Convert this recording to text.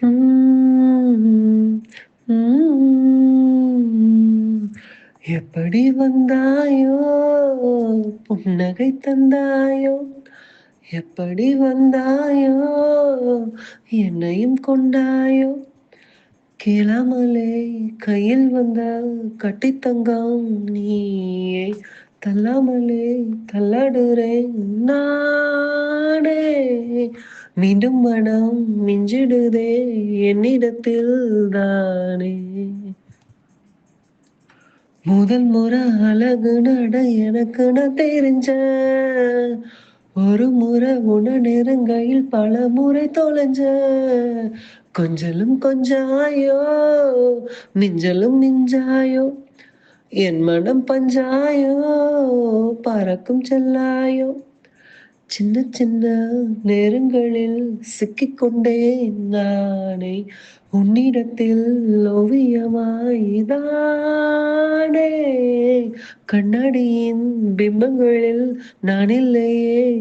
ம், ம். எப்படி வந்தாயோ, புன்னகை தந்தாயோ, எப்படி வந்தாயோ, என்னையும் கொண்டாயோ, கேளாமலே கையில் வந்த கட்டித்தங்கம் நீயே, தள்ளாமலே தள்ளாடுறேன் நானே, மீண்டும் மனம் மிஞ்சிடுதே என்னிடத்தில் தானே. முதல் முறை அழகு நட எனக்கு நான் தெரிஞ்ச, ஒரு முறை உன நெருங்கையில் பல முறை தொலைஞ்ச, கொஞ்சலும் கொஞ்சாயோ, மிஞ்சலும் மிஞ்சாயோ, என் மனம் பஞ்சாயோ, பறக்கும் செல்லாயோ, சின்ன சின்ன நேரங்களில் சிக்கிக்கொண்டேன் நானே, உன்னிடத்தில் ஓவியமாய்தானே, கண்ணாடியின் பிம்பங்களில் நான் இல்லையே